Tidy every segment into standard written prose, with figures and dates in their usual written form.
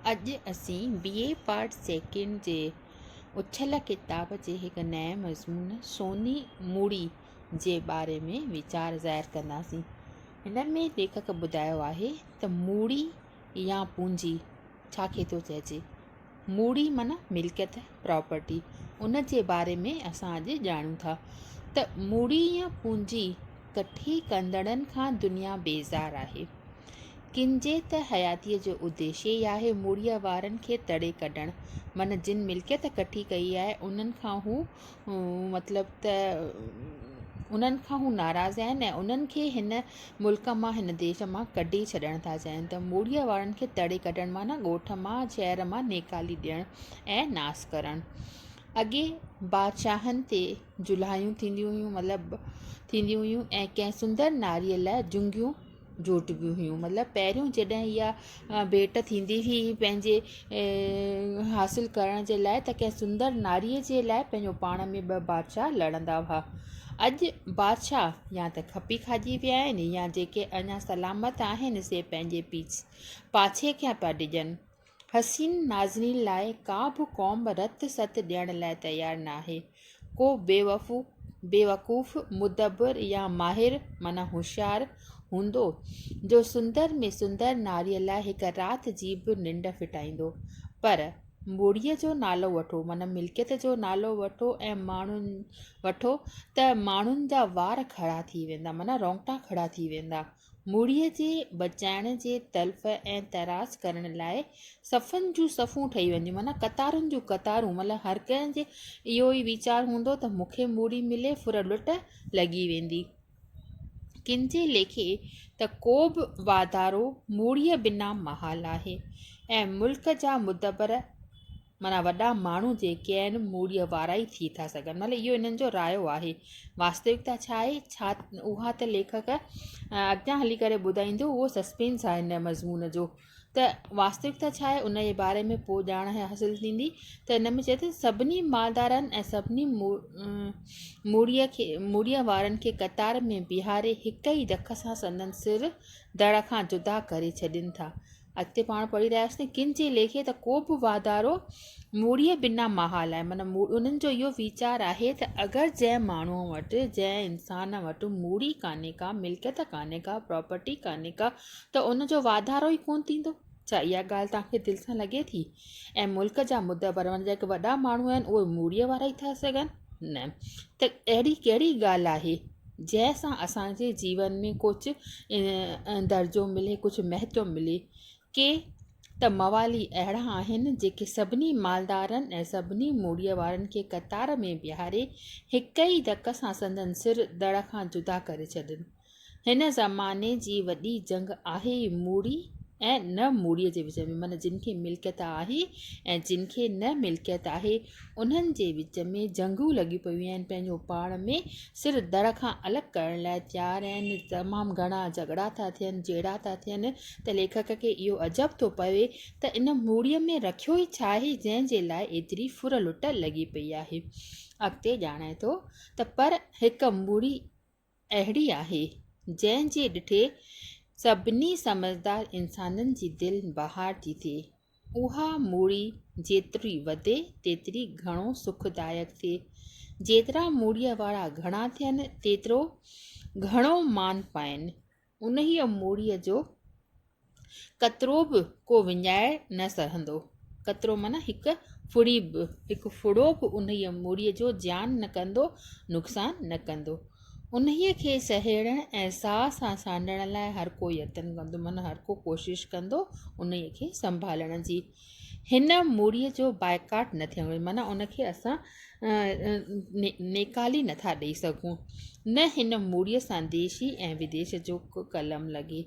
अॼु असीं BA part second जे उछल किताब जे हिकु नए मज़मून सोनी मूड़ी जे बारे में वीचार ज़ाहिर कंदासीं। हिन में लेखक ॿुधायो आहे त मूड़ी या पूंजी छा खे थो चइजे। मूड़ी माना मिल्कियत, प्रॉपर्टी, उन जे बारे में असां अॼु ॼाणूं था त मूड़ी या पूंजी कठी कंदड़नि खां दुनिया बेज़ार आहे। किंजे त हयातीअ जो उद्देश्य ई आहे मूड़ीअ वारनि खे तड़े कढणु, माना जिन मिल्कियत कठी कई आहे उन्हनि खां हू उन्हनि खां हू नाराज़ आहिनि ऐं उन्हनि खे हिन मुल्क मां, हिन देश मां कढी छॾणु था चाहिनि। त मूड़ीअ वारनि खे तड़े कढणु माना ॻोठ मां, शहर मां निकाली ॾियणु ऐं नास करणु। अॻे बादशाहनि ते जुल्हायूं थींदियूं हुयूं ऐं कंहिं सुंदर नारीअ लाइ जुंगियूं जोटिबियूं हुयूं। मतिलबु पहिरियों जॾहिं इहा भेट थींदी हुई पंहिंजे हासिलु करण जे लाइ, त कंहिं सुंदर नारीअ जे लाइ पंहिंजो पाण में ॿ बादशाह लड़ंदा हुआ। अॼु बादशाह या त खपी खाइजी विया आहिनि या जेके अञा सलामत आहिनि से पंहिंजे पाछे खे पिया ॾिजनि। हसीन नाज़नीन लाइ का बि क़ौम रत सत ॾियण लाइ तयारु न आहे। को बेवकूफ़ मुदब्बिर या माहिर माना होशियारु हूंदो जो सुंदर में सुंदर नारीअ लाइ हिकु राति जी बि निंड फिटाईंदो। पर मूड़ीअ जो नालो वठो, माना मिल्कियत जो नालो वठो ऐं माण्हुनि जा वार खड़ा थी वेंदा, माना रोंगटा खड़ा थी वेंदा। मूड़ीअ जे बचाइण जे तल्फ़ ऐं तरास करण लाइ सफ़नि जूं सफ़ूं ठही वेंदियूं, माना कतारुनि जूं कतारूं। मतिलबु हर कंहिंजे इहो ई वीचार हूंदो त मूंखे मूड़ी मिले, फुर लुट लॻी वेंदी। किंजे लेखे त को बि वाधारो मूड़ीअ बिना महाल आहे ऐं मुल्क जा मुदब्बर माना वॾा माण्हू जेके आहिनि मूड़ीअ वारा ई थी था सघनि। मतिलबु इहो इन्हनि जो रायो आहे। वास्तविकता छा आहे, उहा त लेखक अॻियां हली करे ॿुधाईंदो, उहो सस्पेंस आहे हिन मज़मून जो। त वास्तविकता छा आहे उन जे बारे में पोइ ॼाण हासिलु थींदी। त हिन में चए थो सभिनी मालदारनि ऐं सभिनी मूड़ीअ वारनि खे कतार में बीहारे हिक ई धक सां संदन सिर दड़ खां जुदा करे छॾनि था। अॻिते पाण पढ़ी रहियासीं, किंजे लेखे त को बि वाधारो मूड़ीअ बिना महाल आहे। माना उन्हनि जो इहो वीचार आहे त अगरि जंहिं माण्हूअ वटि, जंहिं इंसान वटि मूड़ी कान्हे का, मिल्कियत कान्हे का, प्रॉपर्टी कान्हे का, त उनजो वाधारो ई कोन थींदो। छा इहा ॻाल्हि तव्हांखे दिलि सां लॻे थी? ऐं मुल्क जा मुदब्बर माना जेके वॾा माण्हू आहिनि उहे मूड़ीअ वारा ई था सघनि? न, त अहिड़ी कहिड़ी ॻाल्हि आहे जंहिंसां असांजे जीवन में कुझु दर्जो मिले, कुझु महत्व मिले। के त मवाली अहिड़ा आहिनि जेके सभिनी मालदारनि ऐं सभिनी मूड़ीअ वारनि खे कतार में बीहारे हिक ई धक सां संदन सिर दड़ खां जुदा करे छॾनि। हिन ज़माने जी वॾी जंग आहे मूड़ी ऐं न मूड़ीअ जे विच में, माना जिन खे मिल्कियत आहे ऐं जिन खे न मिल्कियत आहे उन्हनि जे विच में जंगूं लॻी पियूं आहिनि। पंहिंजो पाण में सिर दड़ खां अलॻि करण लाइ तयारु आहिनि। तमामु घणा झगड़ा था थियनि, जहिड़ा था थियनि त लेखक खे इहो अजब थो पवे त इन मूड़ीअ में रखियो ई छा आहे जंहिंजे लाइ एतिरी फुर लुट लॻी पई आहे। अॻिते ॼाणे थो त पर हिकु मूड़ी अहिड़ी आहे जंहिंजे ॾिठे सभिनी समझदार इंसाननि जी दिलि बहार थी थिए। उहा मूड़ी जेतिरी वधे तेतिरी घणो सुखदायक थिए। जेतिरा मूड़ीअ वारा घणा थियनि तेतिरो घणो मान पाइनि। उन ई मूड़ीअ जो कतिरो बि को विञाए न सहंदो। कतिरो माना हिकु फुड़ो बि उन ई मूड़ीअ जो ज़्यान न कंदो, नुक़सानु न कंदो। उन खे सहेड़ण ऐं साह सां सांडण लाइ हर को यतन कंदो, माना हर को कोशिशि कंदो उन खे संभालण जी। हिन मूड़ीअ जो बाइकाट न थियणो घुरिजे, माना उनखे असां निकाली नथा ॾेई सघूं। न हिन मूड़ीअ सां देशी ऐं विदेश जो कलम लॻे।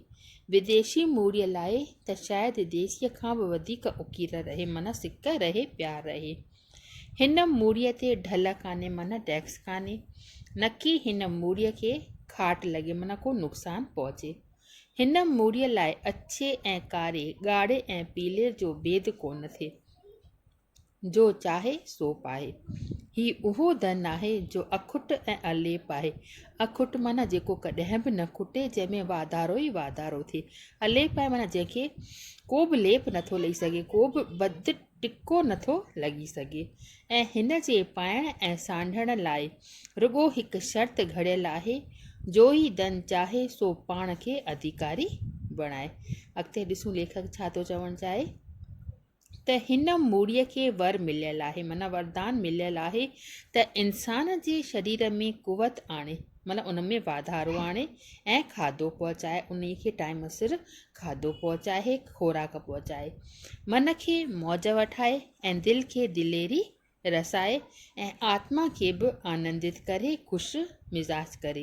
विदेशी मूड़ीअ लाइ त शायदि देशीअ खां बि वधीक उकीर रहे, माना सिक रहे, प्यार रहे। हिन मूड़ीअ ते ढल कान्हे, माना टैक्स कान्हे। न की हिन मूड़ीअ खे खाट लॻे, माना को नुक़सानु पहुचे। हिन मूड़ीअ लाइ अछे ऐं कारे, ॻाढ़े ऐं पीले जो भेद कोन थिए। जो चाहे सो पाए। ही उहो धन आहे जो अखुट ऐं अलेप आहे। अखुट माना जेको कॾहिं बि न खुटे, जंहिंमें वाधारो ई वाधारो थिए। अलेप आहे माना जंहिंखे को बि लेप नथो लही सघे, को बि बद टिको नथो लॻी सघे। ऐं हिन जे पाइण ऐं सांढण लाइ रुॻो हिकु शर्त घड़ियल आहे, जो ई धन चाहे सो पाण खे अधिकारी बणाए। अॻिते ॾिसूं लेखक छा थो चवणु चाहे त हिन मूड़ीअ खे वर मिलियल आहे, माना वरदान मिलियल आहे त इंसान जे शरीर में कुवत आणे, माना उन में वाधारो आणे ऐं खाधो पहुचाए, उन खे टाइम सिर खाधो पहुचाए, खोराक पहुचाए, मन खे मौज वठाए ऐं दिलि खे दिलेरी रसाए ऐं आत्मा खे बि आनंदित करे, ख़ुशि मिज़ाज करे।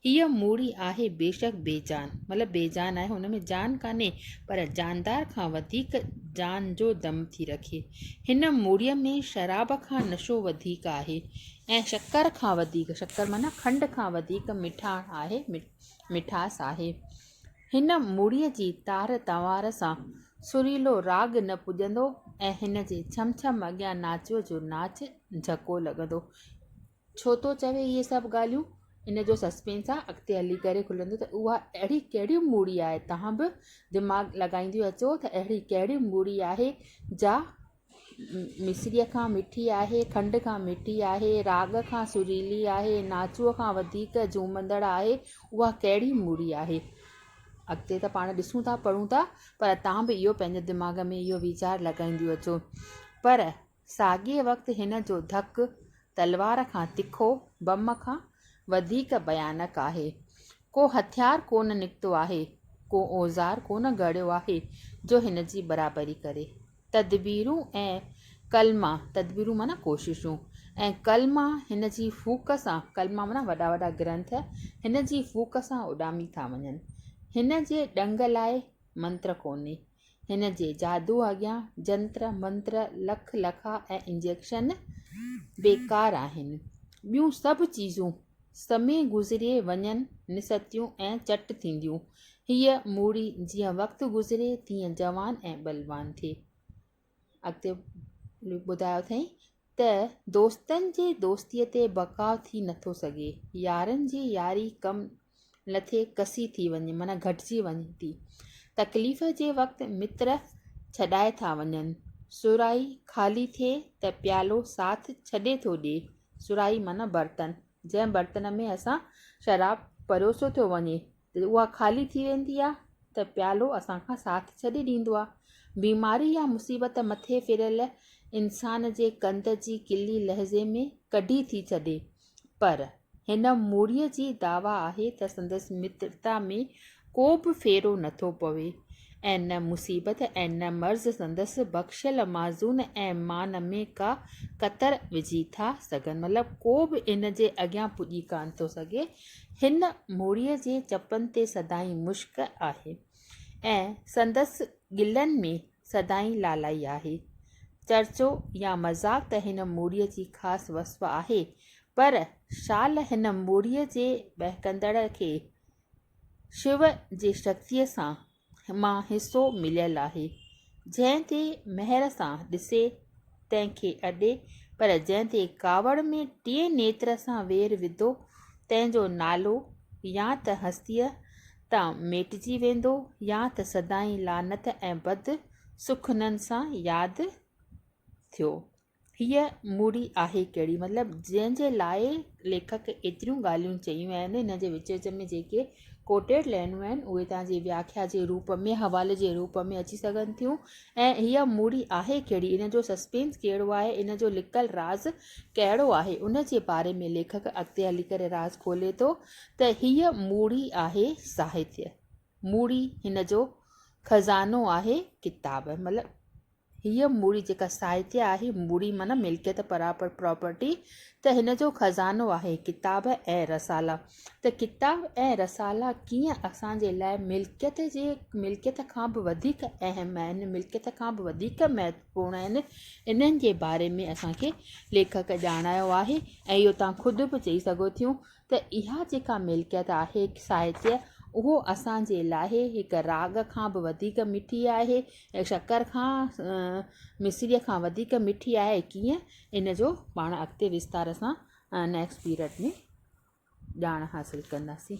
हीअ मूड़ी आहे बेशक बेजान, मतिलबु बेजान आहे, हुन में जान कान्हे पर जानदार खां वधीक जान जो दम थी रखे। हिन मूड़ीअ में शराब खां नशो वधीक आहे ऐं शक्कर खां वधीक, शक्कर माना खंड खां वधीक मिठाण आहे, मिठास आहे। हिन मूड़ीअ जी तार तंवार सां सुरीलो राग न पुॼंदो ऐं हिन जे छम छम अॻियां नाचियो जो नाच झको लॻंदो। छो थो चवे इहे सभु ॻाल्हियूं, इन जो सस्पेंस आहे, अॻिते हली करे खुलंदो त उहा अहिड़ी कहिड़ी मूड़ी आहे। तव्हां बि दिमाग़ु लॻाईंदियूं अचो त अहिड़ी कहिड़ी मूड़ी आहे जा मिश्रीअ खां मिठी आहे, खंड खां मिठी आहे, राग खां सुरीली आहे, नाचूअ खां वधीक झूमंदड़ आहे। उहा कहिड़ी मूड़ी आहे? अॻिते त पाण ॾिसूं था, पढ़ूं था, पर तव्हां बि इहो पंहिंजे दिमाग़ में इहो वीचार लॻाईंदियूं अचो। पर साॻिए वक़्तु हिन जो धकु तलवार खां तिखो, बम खां वधीक भयानक आहे। को हथियार कोन निकितो आहे, को औज़ार कोन घड़ियो आहे जो हिन जी बराबरी करे। तदबीरूं ऐं कलमा, तदबीरूं माना कोशिशूं, ऐं कलमा हिन जी फूक सां, कलमा माना वॾा वॾा ग्रंथ, हिन जी फूक सां उॾामी था वञनि। हिन जे ॾंग लाइ मंत्र कोन्हे, हिन जे जादू अॻियां जंत्र मंत्र लख लखा ऐं इंजेक्शन बेकार आहिनि। ॿियूं सभु चीज़ूं समय गुज़िरे वञनि निसतियूं ऐं चट थींदियूं। हीअ मूड़ी जीअं वक़्तु गुज़िरे तीअं जवान ऐं बलवान थिए। अॻिते ॿुधायो अथई त दोस्तनि जे दोस्तीअ ते बकाव थी नथो सघे, यारनि जी यारी कम लथे कसी थी वञे, माना घटिजी वञे थी। तकलीफ़ जे वक़्तु मित्र छॾाए था वञनि। सुराई ख़ाली थिए त प्यालो साथ छॾे थो ॾिए। सुराई माना बर्तन, जंहिं बर्तन में असां शराब परोसियो थो वञे त उहा ख़ाली थी वेंदी आहे त प्यालो असांखां साथ छॾे ॾींदो आहे। बीमारी या मुसीबत मथे फिरियल इंसान जे कंध जी किली लहज़े में कढी थी छॾे, पर हिन मूड़ीअ जी दावा आहे त संदसि मित्रता में को बि फेरो नथो पवे ऐं न मुसीबत ऐं न मर्ज़ संदसि बख़्शियल माज़ून ऐं मान में का कतर विझी था सघनि, मतिलबु को बि इन जे अॻियां पुॼी कान थो सघे। हिन मूड़ीअ जे चपनि ते सदाईं मुश्क आहे ऐं संदसि गिलनि में सदाईं लालाई आहे। चर्चो या मज़ाक़ त हिन मूड़ीअ जी ख़ासि वस्फ़ आहे, पर शाल हिन मूड़ीअ जे बहकंदड़ खे शिव जे शक्तिअ सां मां हिसो मिलियल आहे। जंहिं ते महर सां ॾिसे तंहिंखे अॾे, पर जंहिं ते कावड़ में टे नेत्र सां वेर विधो तंहिंजो नालो या त हस्तीअ तां मेटिजी वेंदो या त सदाईं लानत ऐं बद सुखननि सां यादि थियो। हीअ मूड़ी आहे कहिड़ी, मतिलबु जंहिंजे लाइ लेखक एतिरियूं ॻाल्हियूं चयूं आहिनि। हिन जे विच विच में जेके कोटेड लाइनूं आहिनि उहे तव्हांजी व्याख्या जे रूप में, हवाले जे रूप में अची सघनि थियूं। ऐं हीअ मूड़ी आहे कहिड़ी, इन जो सस्पेंस कहिड़ो आहे, इन जो लिकल राज़ कहिड़ो आहे, उन जे बारे में लेखक अॻिते हली करे राज़ खोले थो त हीअ मूड़ी आहे साहित्य। मूड़ी हिन जो खज़ानो आहे किताब, मतिलबु हीअ मूड़ी जेका साहित्य आहे, मूड़ी माना मिल्कियत प्रॉपर्टी, त हिन जो खज़ानो आहे किताब ऐं रसाला। त किताब ऐं रसाला कीअं असांजे लाइ मिल्कियत खां बि वधीक अहम आहिनि, मिल्कियत खां बि वधीक महत्वपूर्ण आहिनि, इन्हनि जे बारे में असांखे लेखक ॼाणायो आहे। ऐं इहो तव्हां ख़ुदि बि चई सघो थियूं त इहा जेका मिल्कियत आहे साहित्य, उहो असांजे लाइ हिकु राग खां बि वधीक मिठी आहे ऐं शकर खां मिश्रीअ खां वधीक मिठी आहे। कीअं इन जो पाण अॻिते विस्तार सां नेक्स्ट पीरियड में ॼाण हासिलु कंदासीं।